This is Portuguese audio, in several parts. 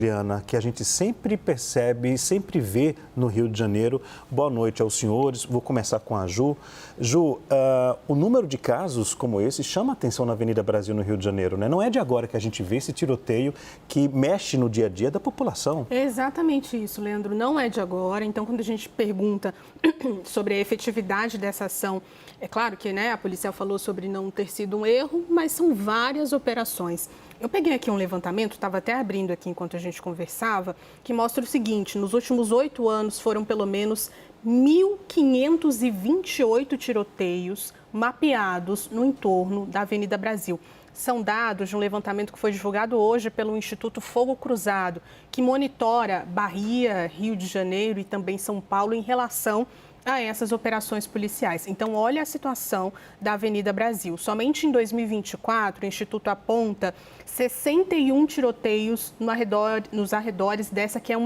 Adriana, que a gente sempre percebe, sempre vê no Rio de Janeiro. Boa noite aos senhores. Vou começar com a Ju. Ju, o número de casos como esse chama a atenção na Avenida Brasil, no Rio de Janeiro, né? Não é de agora que a gente vê esse tiroteio que mexe no dia a dia da população. É exatamente isso, Leandro. Não é de agora. Então, quando a gente pergunta sobre a efetividade dessa ação, é claro que, né, a policial falou sobre não ter sido um erro, mas são várias operações. Eu peguei aqui um levantamento, estava até abrindo aqui enquanto a gente conversava, que mostra o seguinte: nos últimos 8 anos foram pelo menos 1.528 tiroteios mapeados no entorno da Avenida Brasil. São dados de um levantamento que foi divulgado hoje pelo Instituto Fogo Cruzado, que monitora Bahia, Rio de Janeiro e também São Paulo em relação a essas operações policiais. Então, olha a situação da Avenida Brasil. Somente em 2024, o Instituto aponta 61 tiroteios nos arredores dessa que é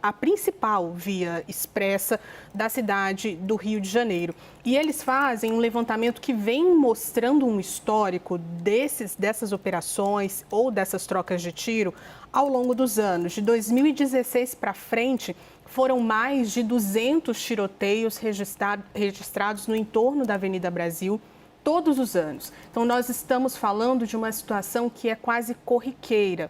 a principal via expressa da cidade do Rio de Janeiro. E eles fazem um levantamento que vem mostrando um histórico dessas operações ou dessas trocas de tiro ao longo dos anos. De 2016 para frente, foram mais de 200 tiroteios registrados no entorno da Avenida Brasil todos os anos. Então, nós estamos falando de uma situação que é quase corriqueira.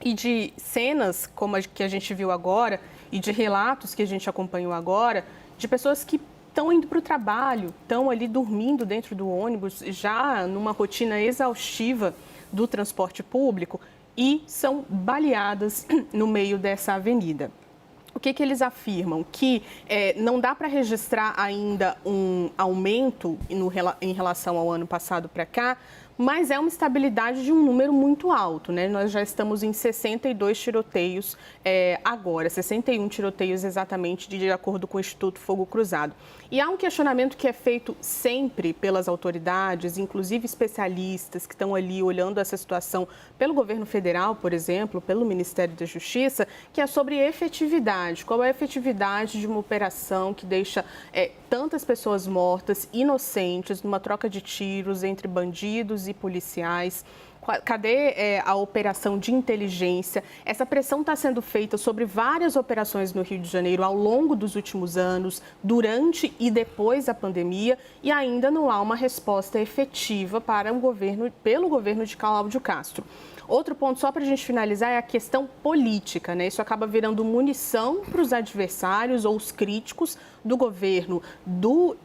E de cenas como a que a gente viu agora e de relatos que a gente acompanhou agora, de pessoas que estão indo para o trabalho, estão ali dormindo dentro do ônibus, já numa rotina exaustiva do transporte público e são baleadas no meio dessa avenida. O que eles afirmam? Que não dá para registrar ainda um aumento em relação ao ano passado para cá, mas é uma estabilidade de um número muito alto, né? Nós já estamos em 62 tiroteios agora, 61 tiroteios exatamente, de acordo com o Instituto Fogo Cruzado. E há um questionamento que é feito sempre pelas autoridades, inclusive especialistas que estão ali olhando essa situação pelo governo federal, por exemplo, pelo Ministério da Justiça, que é sobre efetividade. Qual é a efetividade de uma operação que deixa tantas pessoas mortas, inocentes, numa troca de tiros entre bandidos e policiais? Cadê a operação de inteligência? Essa pressão está sendo feita sobre várias operações no Rio de Janeiro ao longo dos últimos anos, durante e depois da pandemia, e ainda não há uma resposta efetiva pelo governo de Cláudio Castro. Outro ponto, só para a gente finalizar, é a questão política, né? Isso acaba virando munição para os adversários ou os críticos do governo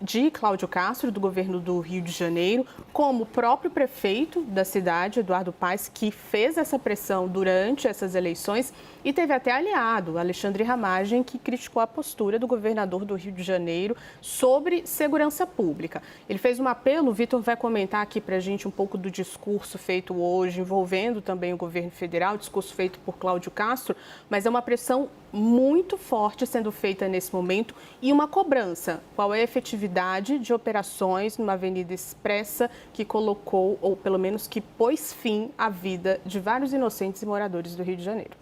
de Cláudio Castro, do governo do Rio de Janeiro, como o próprio prefeito da cidade, Eduardo Paes, que fez essa pressão durante essas eleições e teve até aliado, Alexandre Ramagem, que criticou a postura do governador do Rio de Janeiro sobre segurança pública. Ele fez um apelo, o Vitor vai comentar aqui para a gente um pouco do discurso feito hoje, envolvendo também o governo federal, discurso feito por Cláudio Castro, mas é uma pressão muito forte sendo feita nesse momento e uma cobrança. Qual é a efetividade de operações numa avenida expressa que colocou, ou pelo menos que pôs fim à vida de vários inocentes e moradores do Rio de Janeiro?